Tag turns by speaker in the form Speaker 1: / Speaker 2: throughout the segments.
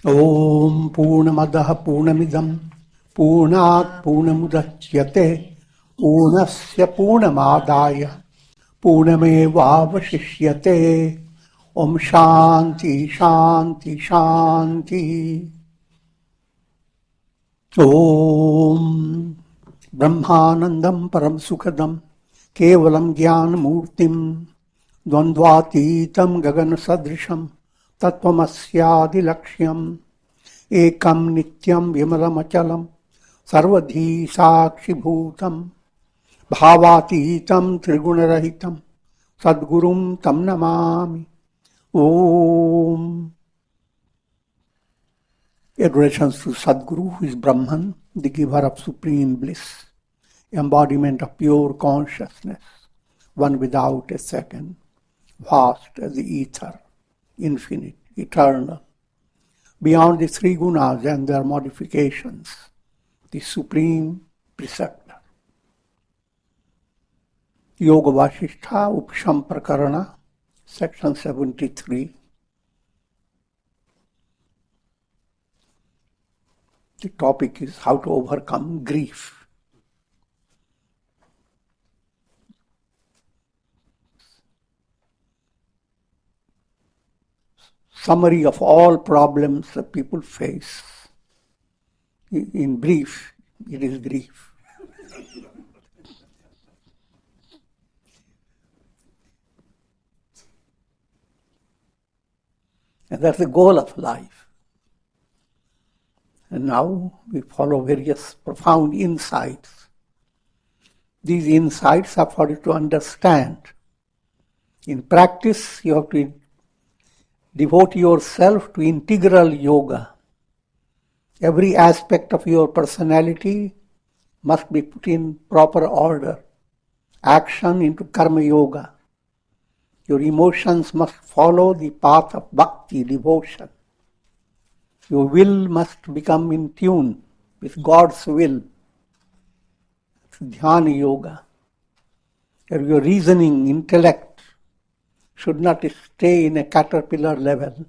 Speaker 1: Om Purnamadaha Purnamidam Purnat Purnamudachyate Purnasya Purnamadaya Purnamevavashishyate. Om Shanti Shanti Shanti. Om Brahmanandam Param Sukhadam Kevalam Jnana Murtim Dvandvatitam Gagana Sadrisham Tattvamasya Laksham Ekam Nityam Vimalam Achalam Sarvadhi Sakshi Bhutam Bhavatitam Trigunarahitam Sadgurum Tam Namami. Om. Adorations to Sadguru, who is Brahman, the giver of supreme bliss, embodiment of pure consciousness, one without a second, vast as the ether, infinite, eternal, beyond the three gunas and their modifications, the supreme preceptor. Yoga Vasistha, Upashama Prakarana, section 73. The topic is how to overcome grief. Summary of all problems that people face. In brief, it is grief. And that's the goal of life. And now we follow various profound insights. These insights are for you to understand. In practice, you have to devote yourself to integral yoga. Every aspect of your personality must be put in proper order. Action into karma yoga. Your emotions must follow the path of bhakti, devotion. Your will must become in tune with God's will. It's dhyana yoga. Your reasoning, intellect should not stay in a caterpillar level.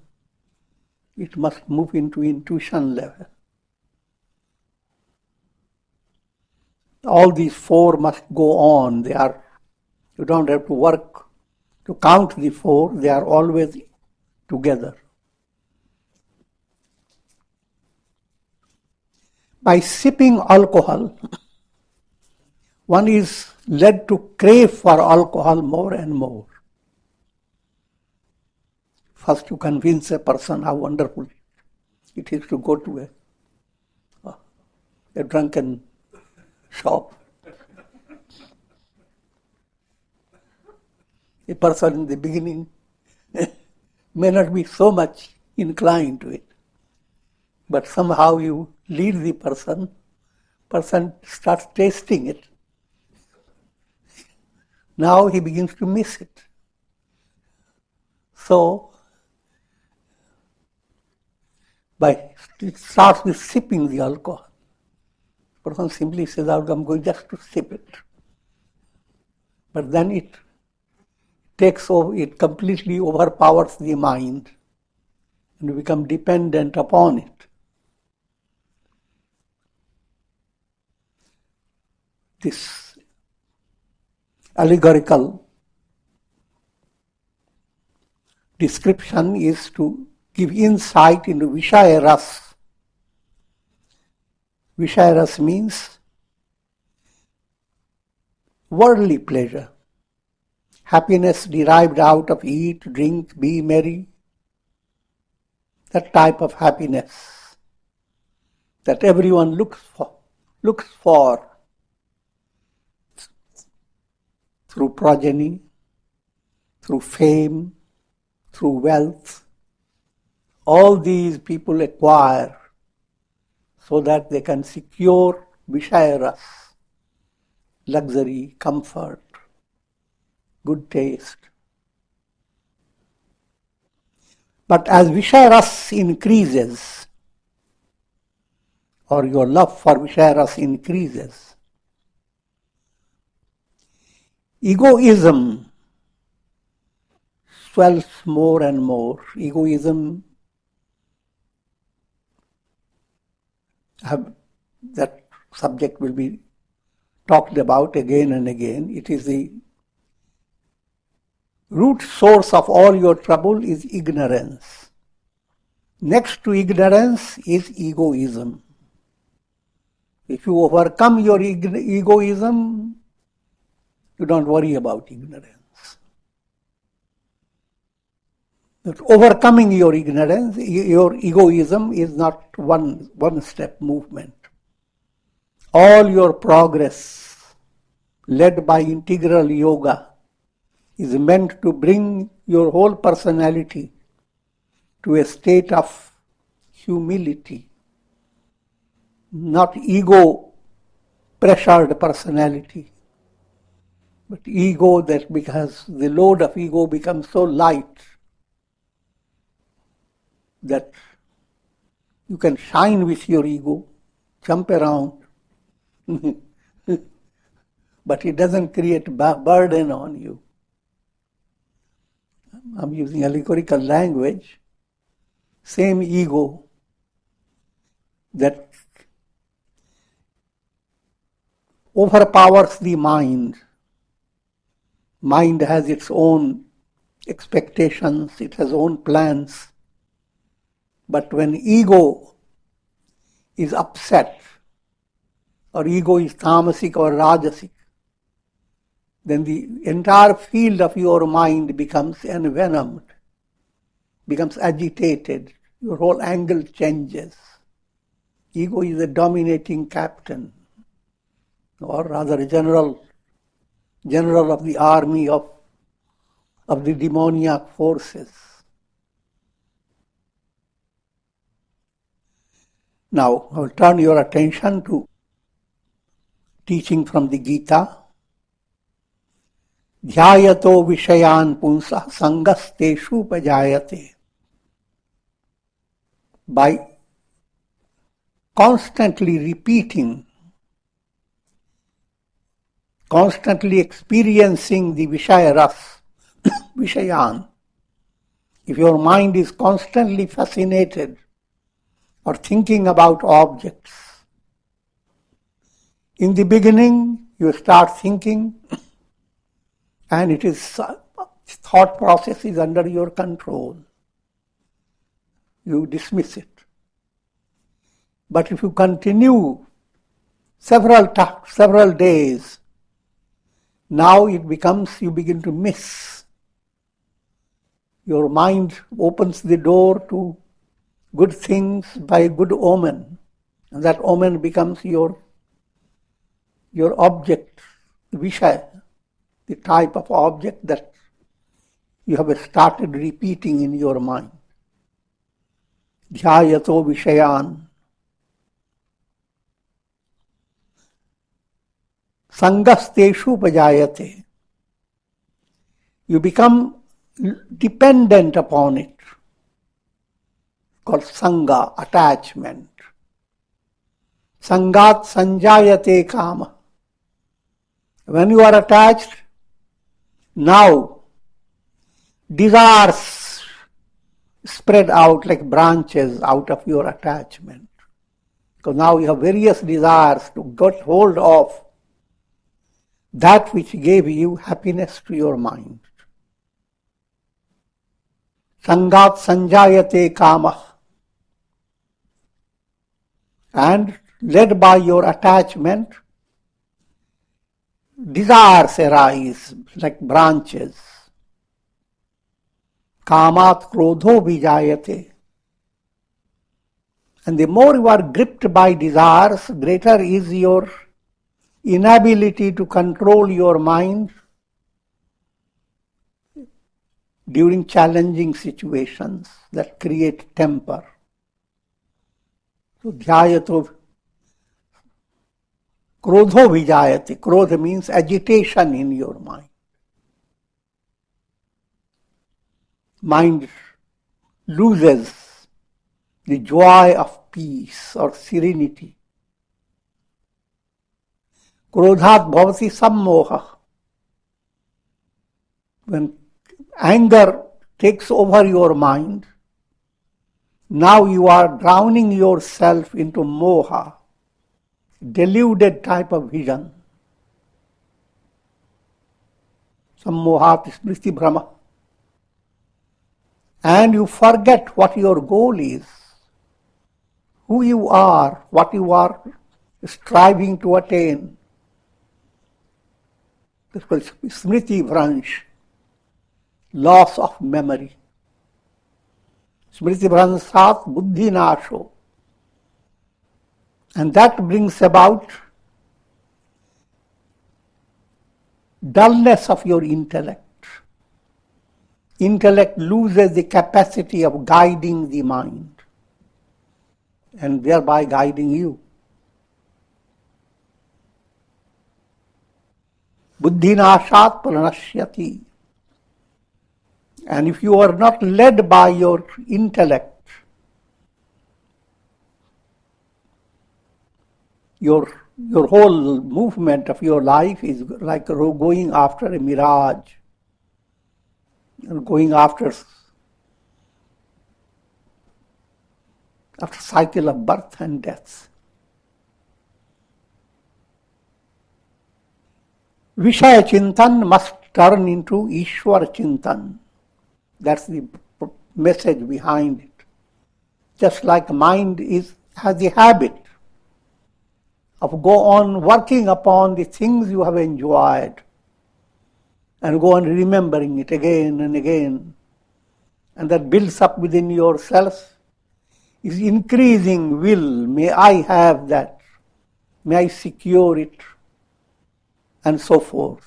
Speaker 1: It must move into intuition level. All these four must go on. You don't have to work to count the four. They are always together. By sipping alcohol, one is led to crave for alcohol more and more. First you convince a person how wonderful it is to go to a drunken shop. A person in the beginning may not be so much inclined to it, but somehow you lead the person starts tasting it. Now he begins to miss it. So, it starts with sipping the alcohol. The person simply says, I'm going just to sip it. But then it takes over, it completely overpowers the mind and you become dependent upon it. This allegorical description is to give insight into Vishaya Ras. Vishaya Ras means worldly pleasure, happiness derived out of eat, drink, be merry. That type of happiness that everyone looks for through progeny, through fame, through wealth. All these people acquire so that they can secure Vishaya Ras, luxury, comfort, good taste. But as Vishaya Ras increases, or your love for Vishaya Ras increases, egoism swells more and more. Egoism that subject will be talked about again and again. It is the root source of all your trouble is ignorance. Next to ignorance is egoism. If you overcome your egoism, you don't worry about ignorance. But overcoming your ignorance, your egoism is not one-step movement. All your progress, led by integral yoga, is meant to bring your whole personality to a state of humility, not ego-pressured personality, but ego that, because the load of ego becomes so light that you can shine with your ego, jump around, but it doesn't create burden on you. I'm using allegorical language. Same ego that overpowers the mind. Mind has its own expectations, it has own plans. But when ego is upset, or ego is tamasic or rajasic, then the entire field of your mind becomes envenomed, becomes agitated, your whole angle changes. Ego is a dominating captain, or rather a general of the army of the demoniac forces. Now, I will turn your attention to teaching from the Gita. Dhyayato vishayan punsa sangasteshu pajayate. By constantly repeating, constantly experiencing the Vishaya ras, Vishayan, if your mind is constantly fascinated or thinking about objects, in the beginning you start thinking and it is thought process is under your control. You dismiss it. But if you continue several days, now it becomes, you begin to miss. Your mind opens the door to good things by good omen. And that omen becomes your object, Vishaya, the type of object that you have started repeating in your mind. Dhyayato Vishayan. Sangasteshu pajayate. You become dependent upon it. Called sangha, attachment. Sangat sanjayate kama. When you are attached, now desires spread out like branches out of your attachment. Because now you have various desires to get hold of that which gave you happiness to your mind. Sangat sanjayate kama. And led by your attachment, desires arise like branches. Kamat krodho vijayate. And the more you are gripped by desires, greater is your inability to control your mind during challenging situations that create temper. So dhyayato krodho vijayate. Krodha means agitation in your mind. Mind loses the joy of peace or serenity. Krodhat bhavati sammoha. When anger takes over your mind, Now you are drowning yourself into moha, deluded type of vision. Some moha, smriti brahma. And you forget what your goal is, who you are, what you are striving to attain. This was smriti vransh, loss of memory. Smriti vranshat buddhi nasho. And that brings about dullness of your intellect. Intellect loses the capacity of guiding the mind and thereby guiding you. Buddhi nashat pranashyati. And if you are not led by your intellect, your whole movement of your life is like going after a mirage, going after cycle of birth and death. Vishaya Chintan must turn into Ishwar Chintan. That's the message behind it. Just like mind has the habit of go on working upon the things you have enjoyed and go on remembering it again and again. And that builds up within yourself, is increasing will. May I have that. May I secure it. And so forth.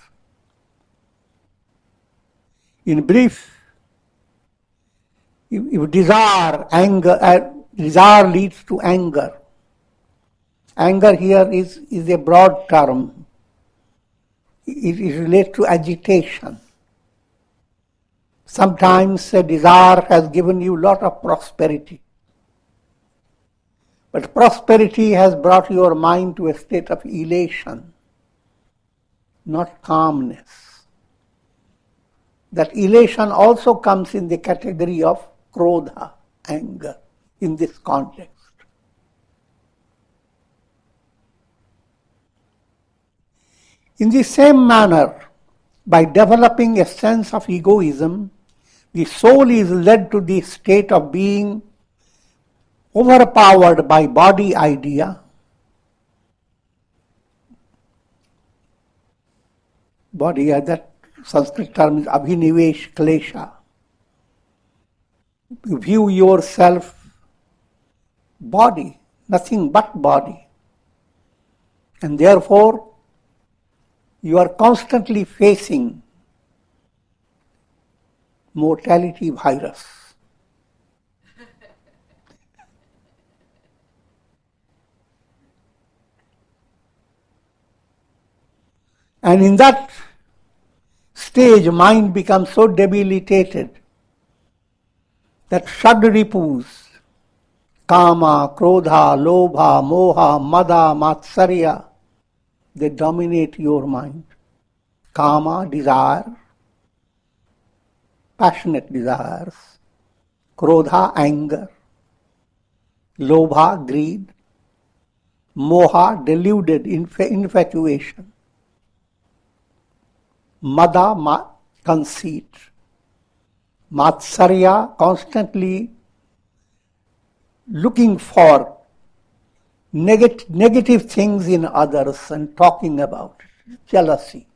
Speaker 1: In brief, if desire leads to anger. Anger here is a broad term. It relates to agitation. Sometimes a desire has given you a lot of prosperity. But prosperity has brought your mind to a state of elation, not calmness. That elation also comes in the category of krodha, anger, in this context. In the same manner, by developing a sense of egoism, the soul is led to the state of being overpowered by body idea, body, that Sanskrit term is abhinivesh klesha. You view yourself body, nothing but body. And therefore, you are constantly facing mortality virus. And in that stage, mind becomes so debilitated that shadripus, kama, krodha, lobha, moha, mada, matsarya, they dominate your mind. Kama, desire, passionate desires. Krodha, anger. Lobha, greed. Moha, deluded infatuation. Mada, conceit. Matsarya, constantly looking for negative things in others and talking about it. Jealousy.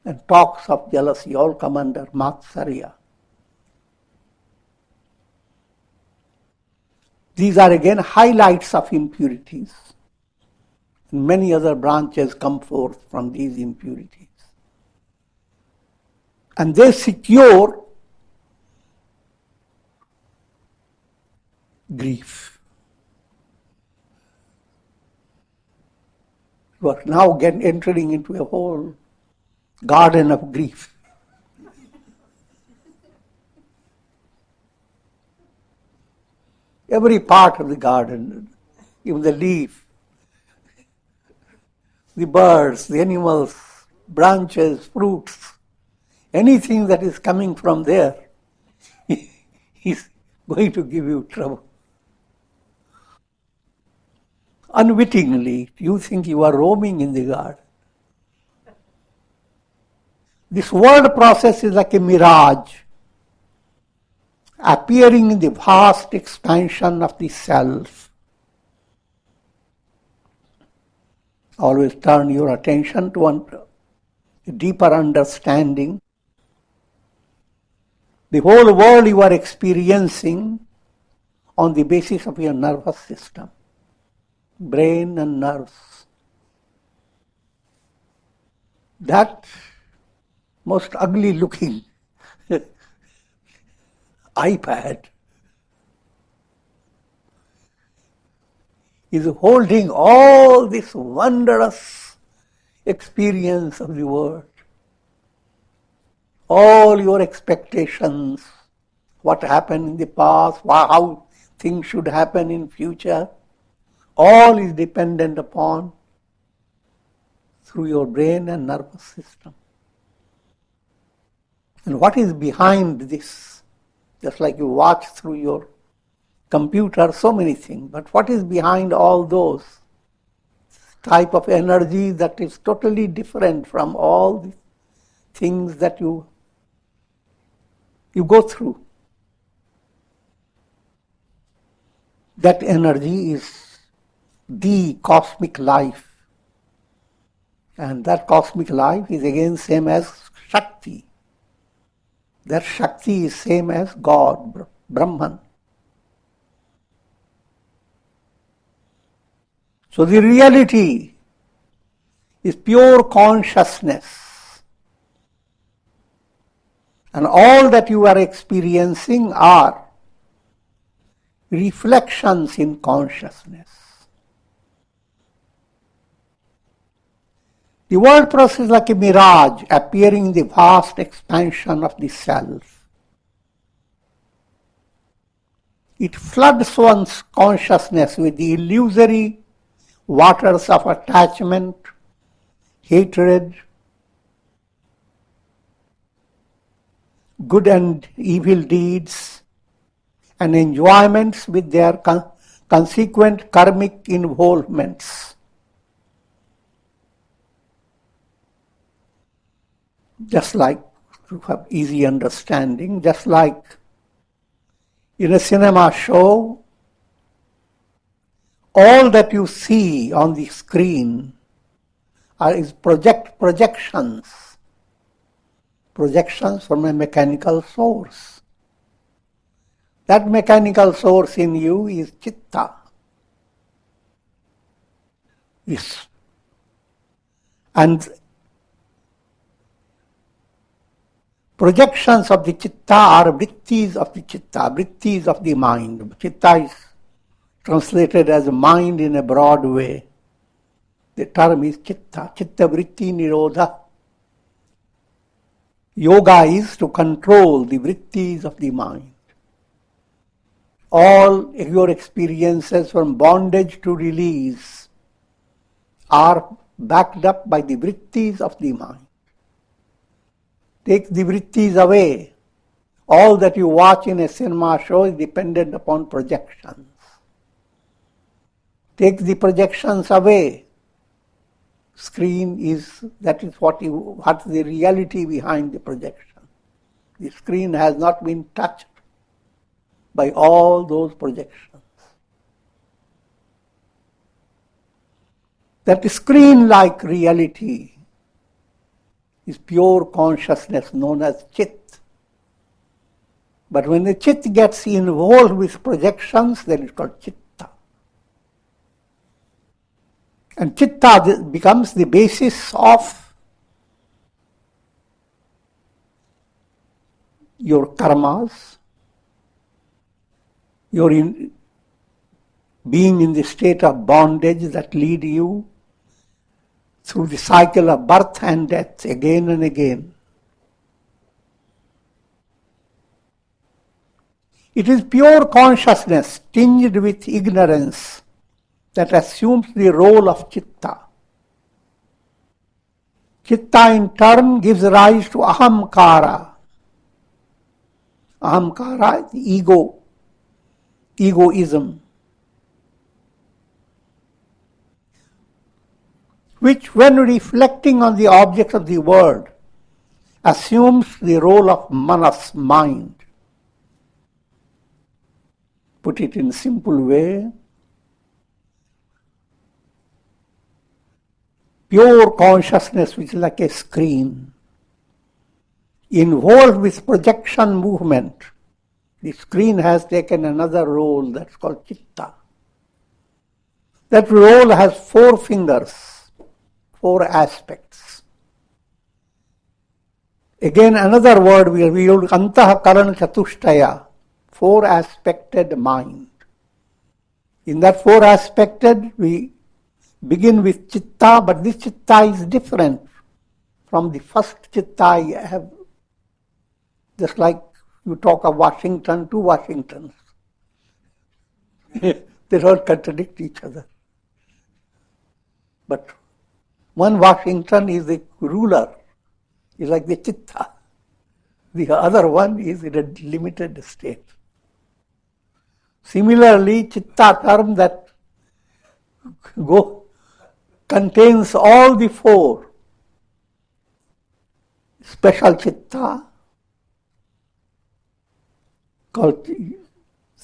Speaker 1: And talks of jealousy all come under Matsarya. These are again highlights of impurities. And many other branches come forth from these impurities. And they secure grief. You are now entering into a whole garden of grief. Every part of the garden, even the leaf, the birds, the animals, branches, fruits, anything that is coming from there is going to give you trouble. Unwittingly, you think you are roaming in the garden. This word process is like a mirage, appearing in the vast expansion of the self. Always turn your attention to a deeper understanding. The whole world you are experiencing on the basis of your nervous system, brain and nerves. That most ugly looking iPad is holding all this wondrous experience of the world. All your expectations, what happened in the past, how things should happen in future, all is dependent upon through your brain and nervous system. And what is behind this? Just like you watch through your computer, so many things. But what is behind all those? Type of energy that is totally different from all the things that you go through. That energy is the cosmic life. And that cosmic life is again same as Shakti. That Shakti is same as God, Brahman. So the reality is pure consciousness. And all that you are experiencing are reflections in consciousness. The world process is like a mirage appearing in the vast expansion of the self. It floods one's consciousness with the illusory waters of attachment, hatred, good and evil deeds, and enjoyments with their consequent karmic involvements. Just like, to have easy understanding, just like in a cinema show, all that you see on the screen is projections from a mechanical source. That mechanical source in you is chitta. Yes. And projections of the chitta are vrittis of the chitta, vrittis of the mind. Chitta is translated as mind in a broad way. The term is chitta, chitta vritti nirodha. Yoga is to control the vrittis of the mind. All your experiences from bondage to release are backed up by the vrittis of the mind. Take the vrittis away. All that you watch in a cinema show is dependent upon projections. Take the projections away. Screen is, that is what's the reality behind the projection. The screen has not been touched by all those projections. That screen-like reality is pure consciousness known as chit. But when the chit gets involved with projections, then it's called chitta. And chitta becomes the basis of your karmas, your being in the state of bondage that lead you through the cycle of birth and death again and again. It is pure consciousness tinged with ignorance that assumes the role of chitta. Chitta in turn gives rise to ahamkara. Ahamkara is the ego. egoism, which when reflecting on the object of the world assumes the role of manas, mind. Put it in simple way, pure consciousness, which is like a screen, involved with projection movement. The screen has taken another role that's called chitta. That role has 4 fingers, 4 aspects. Again, another word we use, antahkarana chatushtaya, 4-aspected mind. In that 4-aspected, we begin with chitta, but this chitta is different from the first chitta I have. Just like you talk of Washington, 2 Washingtons. They don't contradict each other. But one Washington is the ruler, is like the chitta. The other one is in a limited state. Similarly, chitta term that contains all the 4. Special chitta, called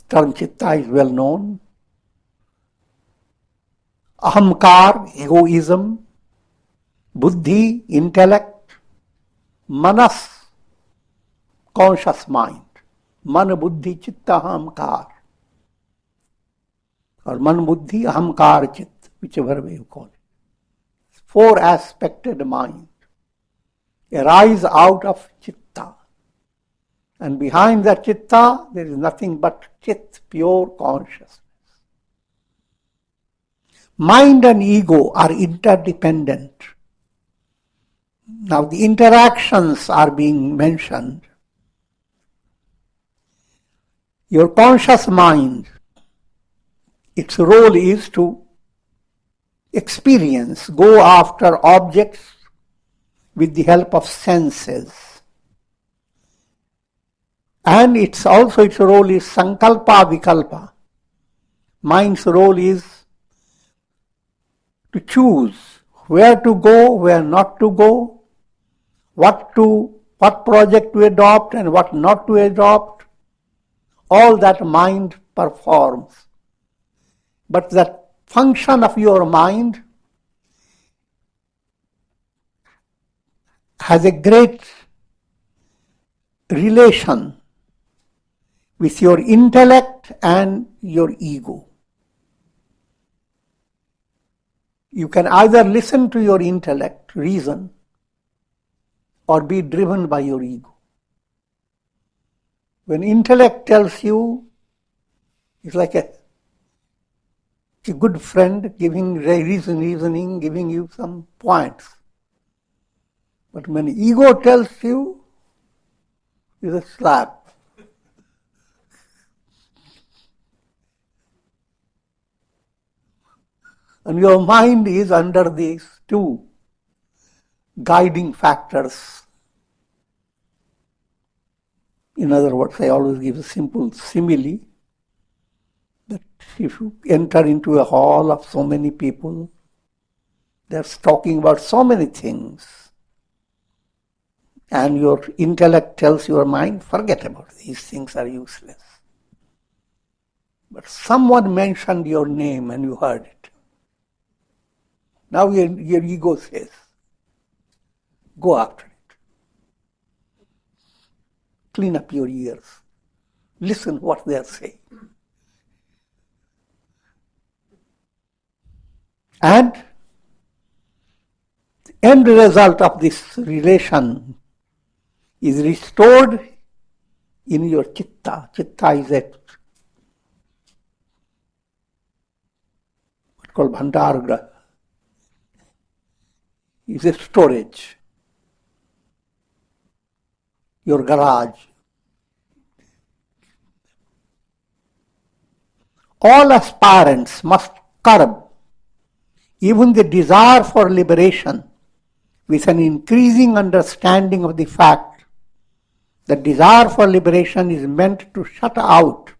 Speaker 1: term chitta is well known. Ahamkar, egoism. Buddhi, intellect. Manas, conscious mind. Man, buddhi, chitta, ahamkar. Or man, buddhi, ahamkar, chit, whichever way you call it. 4-aspected mind arise out of chitta. And behind that chitta, there is nothing but chit, pure consciousness. Mind and ego are interdependent. Now the interactions are being mentioned. Your conscious mind, its role is to experience, go after objects with the help of senses. And its role is sankalpa vikalpa. Mind's role is to choose where to go, where not to go, what project to adopt and what not to adopt. All that mind performs. But that function of your mind has a great relation with your intellect and your ego. You can either listen to your intellect, reason, or be driven by your ego. When intellect tells you, it's like a good friend reasoning, giving you some points. But when ego tells you, it's a slap. And your mind is under these 2 guiding factors. In other words, I always give a simple simile that if you enter into a hall of so many people, they're talking about so many things, and your intellect tells your mind, forget about these things, are useless. But someone mentioned your name and you heard it. Now your ego says, go after it. Clean up your ears. Listen what they are saying. And the end result of this relation is restored in your chitta. Chitta is what's called bhandargra. Is a storage, your garage. All aspirants must curb even the desire for liberation with an increasing understanding of the fact that desire for liberation is meant to shut out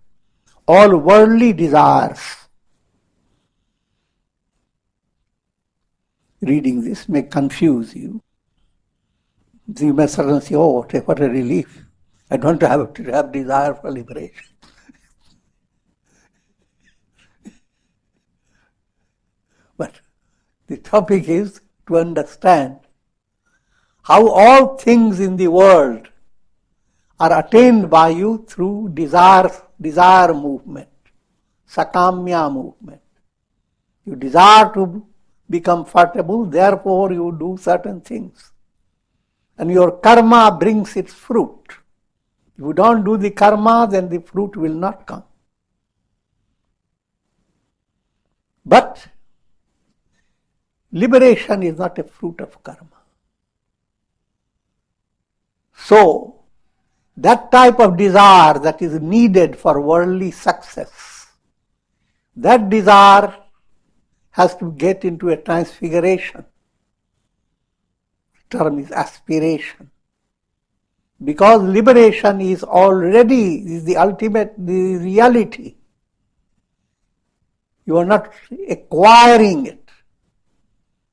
Speaker 1: all worldly desires. Reading this may confuse you. You may suddenly say, oh, what a relief. I don't have to have desire for liberation. But the topic is to understand how all things in the world are attained by you through desire movement, sakamya movement. You desire to be comfortable, therefore you do certain things. And your karma brings its fruit. If you don't do the karma, then the fruit will not come. But liberation is not a fruit of karma. So, that type of desire that is needed for worldly success, that desire has to get into a transfiguration. The term is aspiration. Because liberation is the ultimate, the reality. You are not acquiring it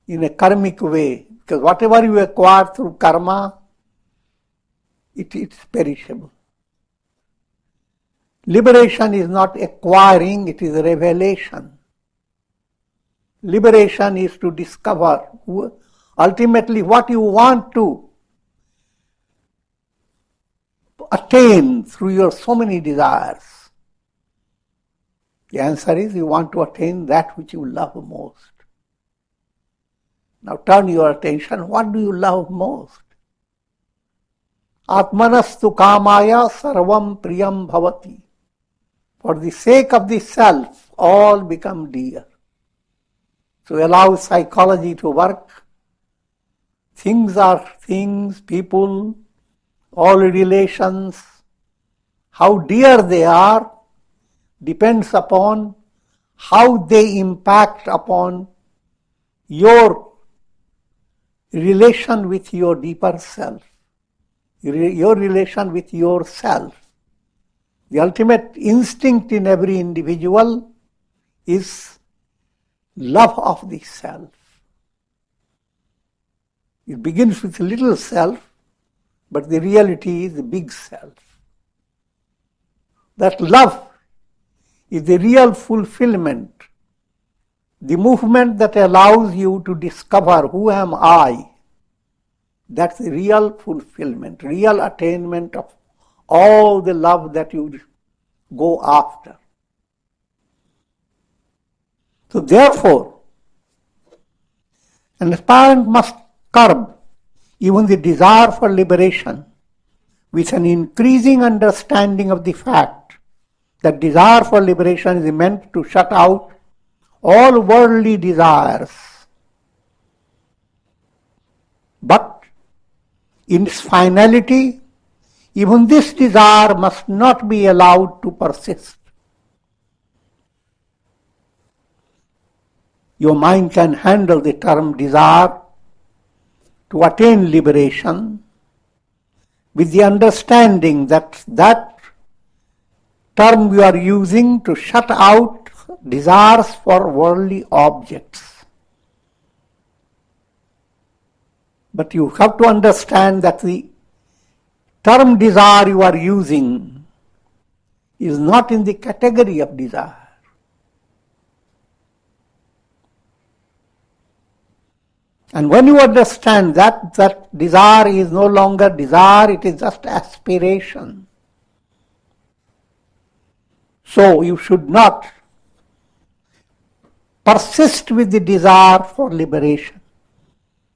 Speaker 1: in a karmic way. Because whatever you acquire through karma, it's perishable. Liberation is not acquiring, it is revelation. Liberation is to discover ultimately what you want to attain through your so many desires. The answer is you want to attain that which you love most. Now turn your attention, what do you love most? Atmanastu kamaya sarvam priyam bhavati. For the sake of the self, all become dear. So allow psychology to work. Things are things, people, all relations. How dear they are depends upon how they impact upon your relation with your deeper self, your relation with yourself. The ultimate instinct in every individual is love of the self. It begins with little self, but the reality is the big self. That love is the real fulfillment, the movement that allows you to discover who am I. That's the real fulfillment, real attainment of all the love that you go after. So therefore, an aspirant must curb even the desire for liberation with an increasing understanding of the fact that desire for liberation is meant to shut out all worldly desires. But in its finality, even this desire must not be allowed to persist. Your mind can handle the term desire to attain liberation with the understanding that that term you are using to shut out desires for worldly objects. But you have to understand that the term desire you are using is not in the category of desire. And when you understand that desire is no longer desire, it is just aspiration. So you should not persist with the desire for liberation.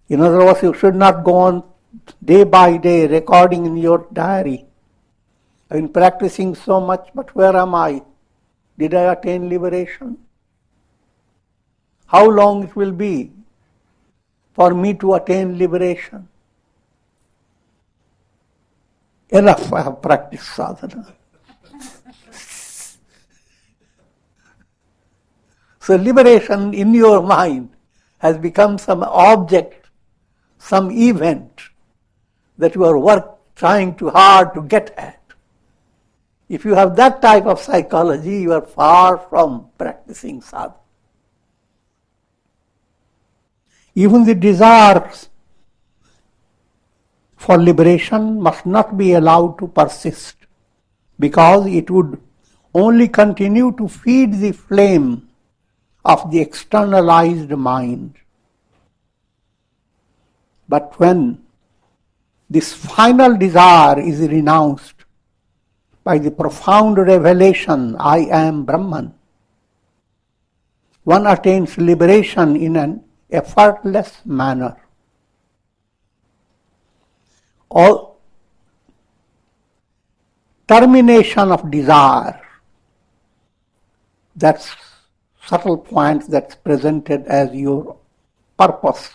Speaker 1: In other words, you should not go on day by day recording in your diary. I've been practicing so much, but where am I? Did I attain liberation? How long it will be for me to attain liberation? Enough, I have practiced sadhana. So liberation in your mind has become some object, some event that you are trying too hard to get at. If you have that type of psychology, you are far from practicing sadhana. Even the desires for liberation must not be allowed to persist, because it would only continue to feed the flame of the externalized mind. But when this final desire is renounced by the profound revelation, I am Brahman, one attains liberation in an effortless manner. All termination of desire, that's subtle point that's presented as your purpose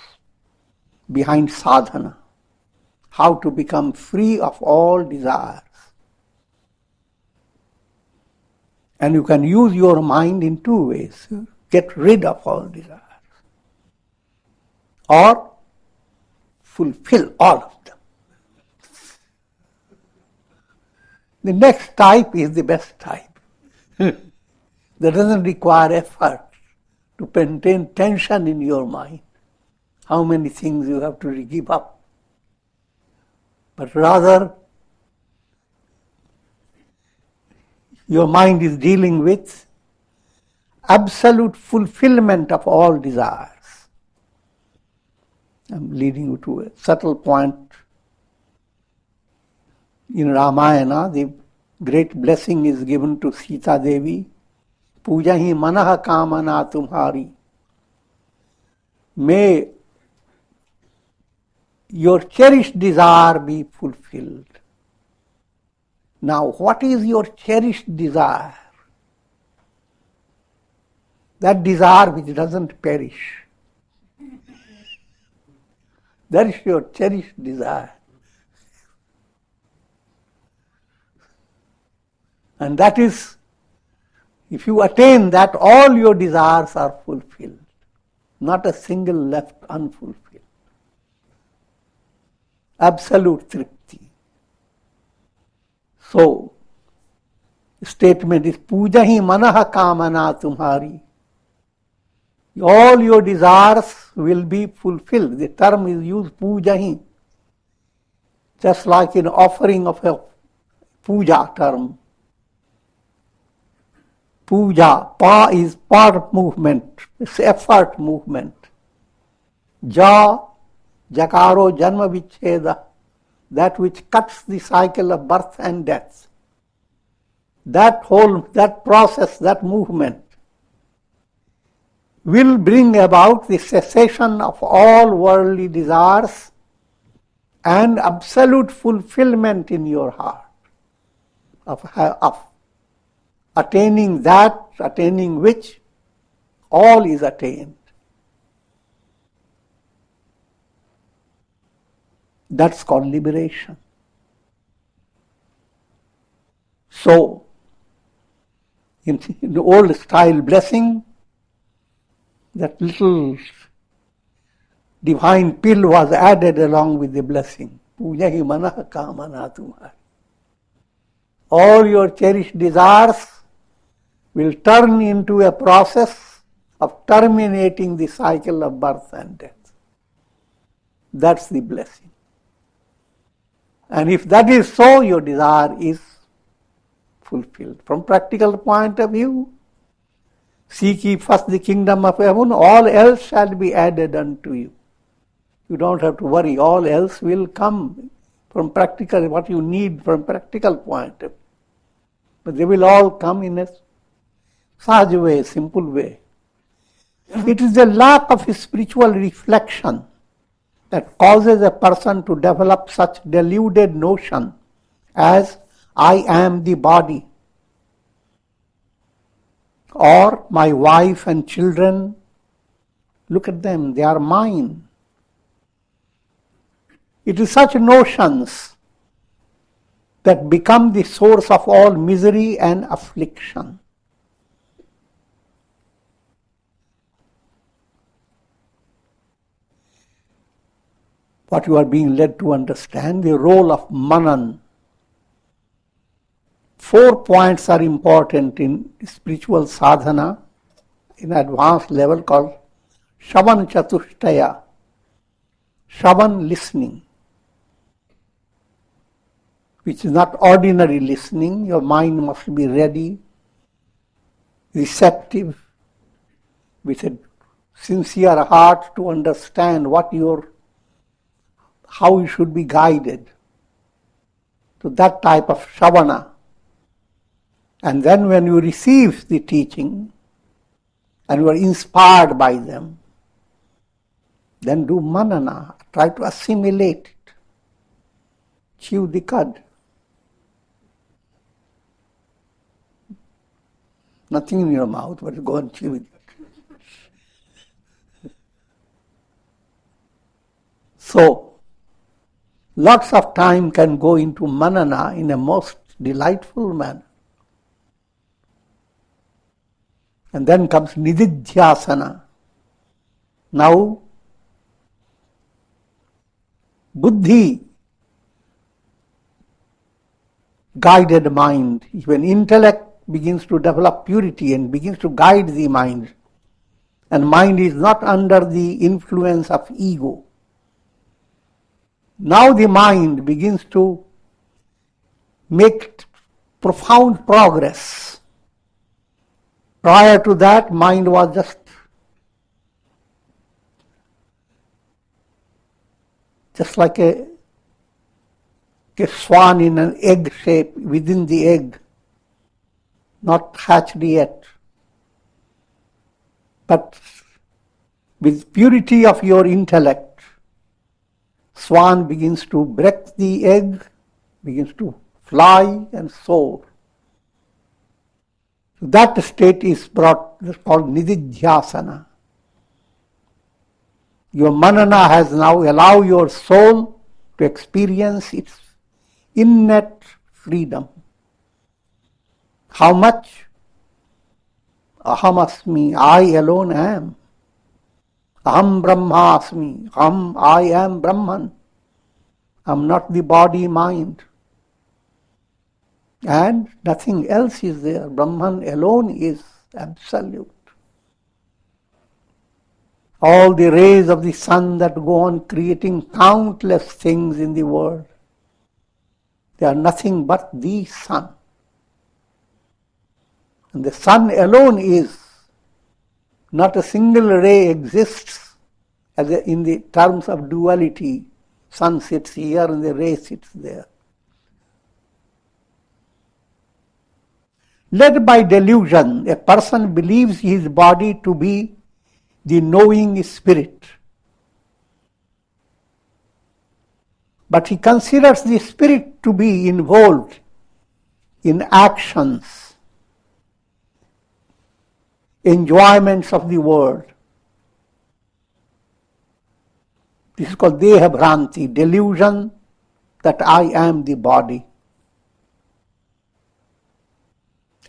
Speaker 1: behind sadhana, how to become free of all desires. And you can use your mind in two ways. Get rid of all desires, or fulfill all of them. The next type is the best type. That doesn't require effort to maintain tension in your mind. How many things you have to give up. But rather, your mind is dealing with absolute fulfillment of all desires. I'm leading you to a subtle point. In Ramayana, the great blessing is given to Sita Devi. Puja hi manah kamana tumhari. May your cherished desire be fulfilled. Now, what is your cherished desire? That desire which doesn't perish. That is your cherished desire. And that is, if you attain that, all your desires are fulfilled. Not a single left unfulfilled. Absolute tripti. So, the statement is, Puja hi manah kamana tumhari. All your desires will be fulfilled. The term is used, puja hi. Just like in offering of a puja term. Puja, pa is part movement, it's effort movement. Ja, jakaro janma vicheda, that which cuts the cycle of birth and death. That process, that movement will bring about the cessation of all worldly desires and absolute fulfillment in your heart of attaining that, attaining which all is attained. That's called liberation. So, in the old style blessing, that little divine pill was added along with the blessing. Puja hi manah kamana tumhari. All your cherished desires will turn into a process of terminating the cycle of birth and death. That's the blessing. And if that is so, your desire is fulfilled. From practical point of view, seek ye first the kingdom of heaven, all else shall be added unto you. You don't have to worry, all else will come from practical, what you need from practical point of view. But they will all come in a sahaj way, simple way. It is the lack of spiritual reflection that causes a person to develop such deluded notion as I am the body, or my wife and children, look at them, they are mine. It is such notions that become the source of all misery and affliction. What you are being led to understand, the role of Manana, 4 points are important in spiritual sadhana in advanced level called shravan chatushtaya. Shravan, listening, which is not ordinary listening. Your mind must be ready, receptive, with a sincere heart to understand how you should be guided to that type of shravana. And then when you receive the teaching and you are inspired by them, then do manana, try to assimilate it, chew the cud. Nothing in your mouth, but go and chew it. So, lots of time can go into manana in a most delightful manner. And then comes nidhidyasana. Now, buddhi, guided mind, when intellect begins to develop purity and begins to guide the mind, and mind is not under the influence of ego. Now the mind begins to make profound progress. Prior to that, mind was just like a swan in an egg shape within the egg, not hatched yet. But with purity of your intellect, swan begins to break the egg, begins to fly and soar. So that state is called nidhidyasana. Your manana has now allowed your soul to experience its innate freedom. How much? Aham asmi, I alone am. Aham brahmasmi, I am Brahman. I am not the body, mind. And nothing else is there. Brahman alone is absolute. All the rays of the sun that go on creating countless things in the world, they are nothing but the sun. And the sun alone is. Not a single ray exists in the terms of duality. Sun sits here and the ray sits there. Led by delusion, a person believes his body to be the knowing spirit. But he considers the spirit to be involved in actions, enjoyments of the world. This is called deha bhranti, delusion that I am the body.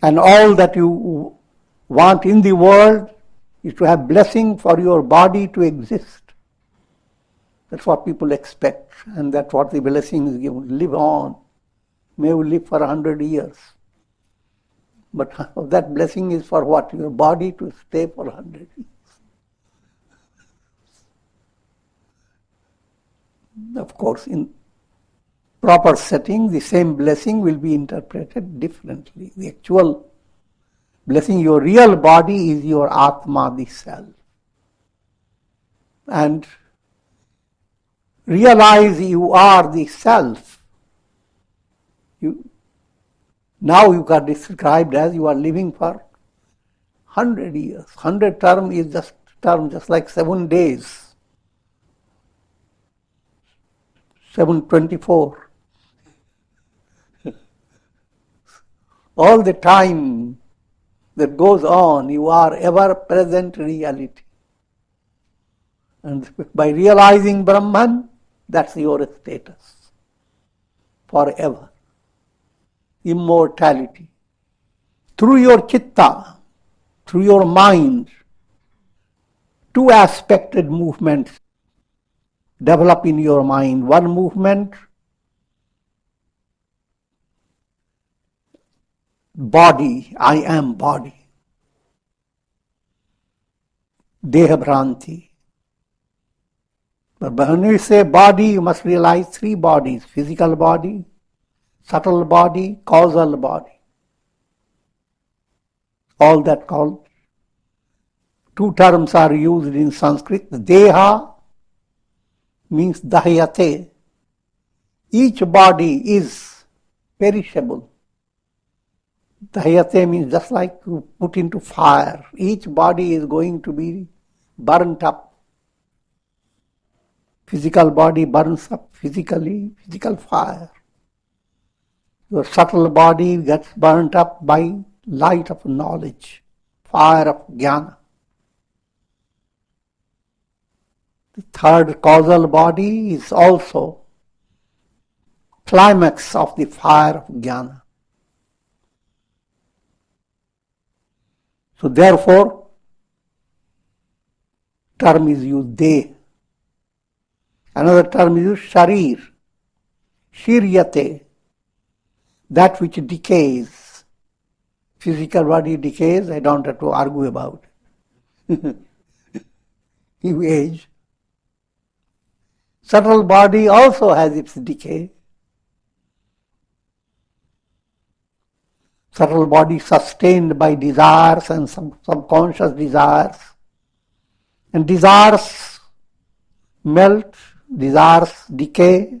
Speaker 1: And all that you want in the world is to have blessing for your body to exist. That's what people expect, and that's what the blessings give. Live on. May you live for 100 years. But that blessing is for what? Your body to stay for 100 years. Of course, in proper setting, the same blessing will be interpreted differently. The actual blessing, your real body is your Atma, the self. And realize you are the self. Now you are described as you are living for 100 years. 100 term is just like 7 days. 724. All the time that goes on, you are ever present reality. And by realizing Brahman, that's your status. Forever. Immortality. Through your chitta, through your mind, 2 aspected movements develop in your mind. One movement body, I am body. Deha Bhranti. But when we say body, you must realize three bodies: physical body, subtle body, causal body. All that called. Two terms are used in Sanskrit. Deha means dahyate. Each body is perishable. Dahyate means just like you put into fire. Each body is going to be burnt up. Physical body burns up physically, physical fire. Your subtle body gets burnt up by light of knowledge, fire of jnana. The third causal body is also climax of the fire of jnana. So therefore, term is used de. Another term is used sharir, shiryate, that which decays. Physical body decays, I don't have to argue about it. You age. Subtle body also has its decay. Subtle body sustained by desires and some subconscious desires. And desires melt, desires decay,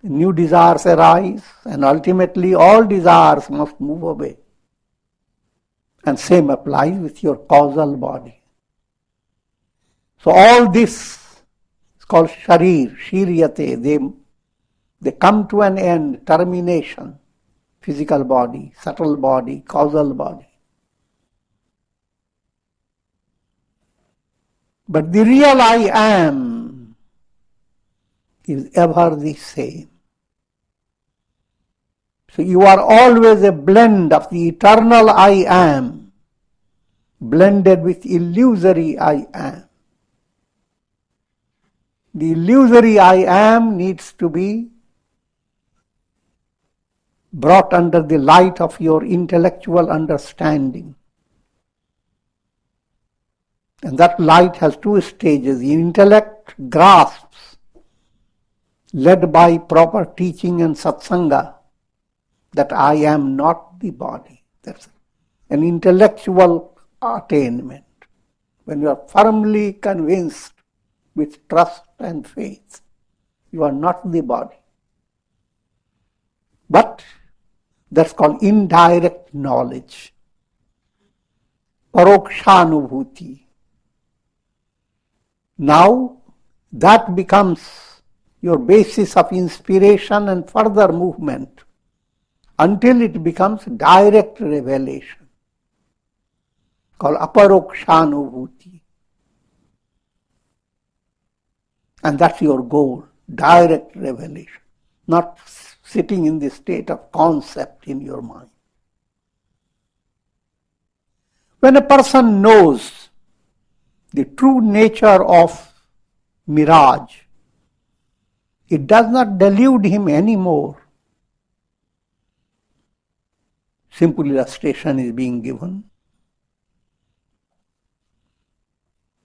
Speaker 1: new desires arise, and ultimately all desires must move away. And same applies with your causal body. So all this is called sharir, shiryate. They come to an end, termination. Physical body, subtle body, causal body. But the real I am is ever the same. So you are always a blend of the eternal I am, blended with illusory I am. The illusory I am needs to be brought under the light of your intellectual understanding. And that light has two stages. The intellect grasps, led by proper teaching and satsanga, that I am not the body. That's an intellectual attainment. When you are firmly convinced with trust and faith, you are not the body. But that's called indirect knowledge. Parokshanubhuti. Now that becomes your basis of inspiration and further movement until it becomes direct revelation, called aparokshanubhuti. And that's your goal, direct revelation, not sitting in the state of concept in your mind. When a person knows the true nature of mirage, it does not delude him anymore. Simple illustration is being given.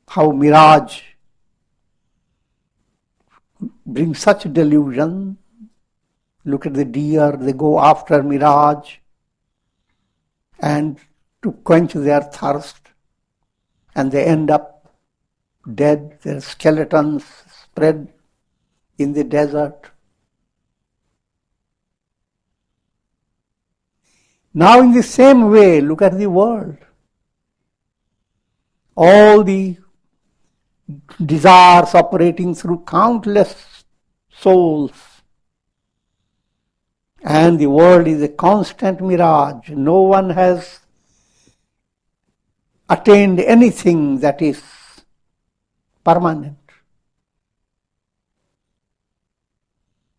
Speaker 1: How mirage brings such delusion. Look at the deer, they go after mirage and to quench their thirst, and they end up dead, their skeletons spread in the desert. Now in the same way, look at the world. All the desires operating through countless souls, and the world is a constant mirage. No one has attained anything that is permanent.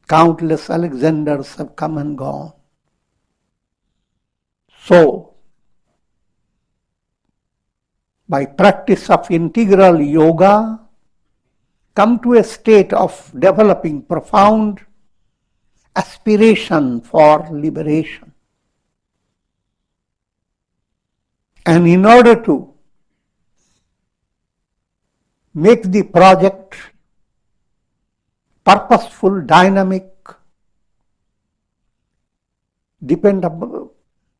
Speaker 1: Countless Alexanders have come and gone. So, by practice of integral yoga, come to a state of developing profound aspiration for liberation. And in order to make the project purposeful, dynamic,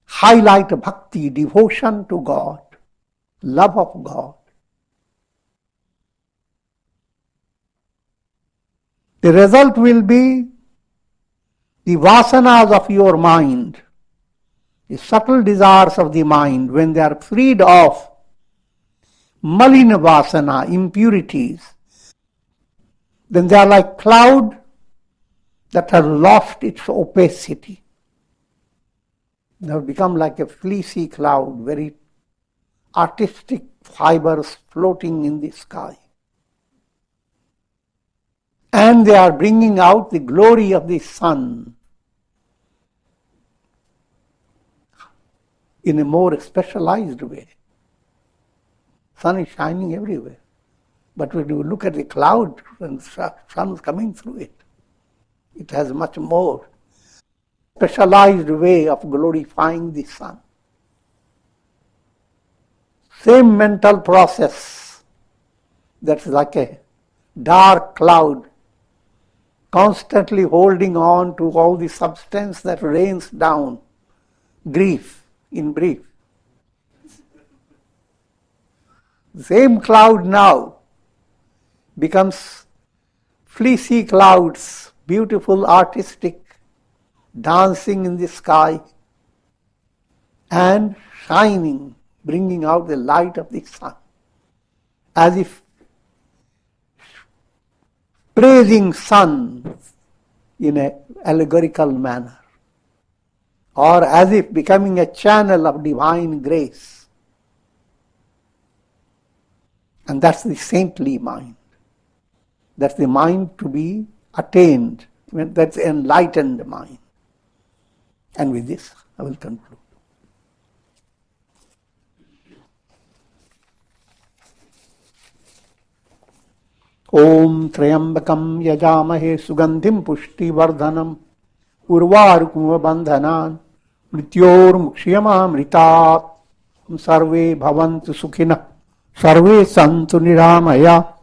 Speaker 1: highlight bhakti, devotion to God, love of God. The result will be the vasanas of your mind, the subtle desires of the mind, when they are freed of malina vasana, impurities, then they are like cloud that has lost its opacity. They have become like a fleecy cloud, very artistic fibers floating in the sky. And they are bringing out the glory of the sun in a more specialized way. Sun is shining everywhere. But when you look at the cloud and sun is coming through it, it has much more specialized way of glorifying the sun. Same mental process that's like a dark cloud constantly holding on to all the substance that rains down, grief, in brief. The same cloud now becomes fleecy clouds, beautiful, artistic, dancing in the sky and shining, bringing out the light of the sun, as if praising sun in an allegorical manner, or as if becoming a channel of divine grace. And that's the saintly mind. That's the mind to be attained. That's the enlightened mind. And with this, I will conclude. Om Trayambakam Yajamahe Sugandhim Pushti Vardhanam Urvarukuma Bandhanan Mrityor Mukshiyama Mritat Sarve Bhavantu Sukhina Sarve Santu Niramaya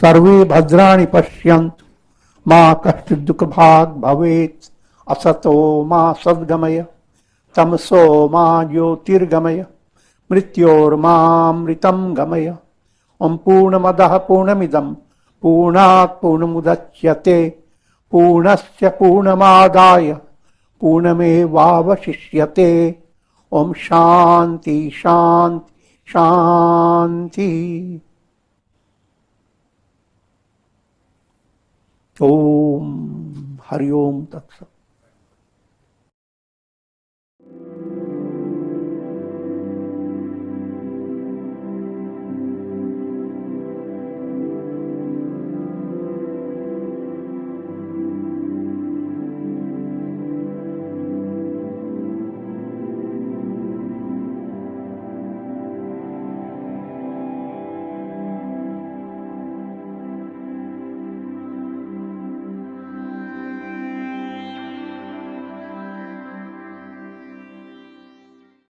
Speaker 1: Sarve Bhadrani Pashyantu Ma Kashchid Dukha Bhag Bhavet Asato Ma Sadgamaya Tamso Ma Jyotirgamaya Mrityor Ma Mritam Gamaya Om Purnamadaha Purnamidam Purnat Purnamudachyate Purnasya Purnamadaya Purnamevavashishyate Om Shanti Shanti Shanti. Om Hari Om Tat Sat.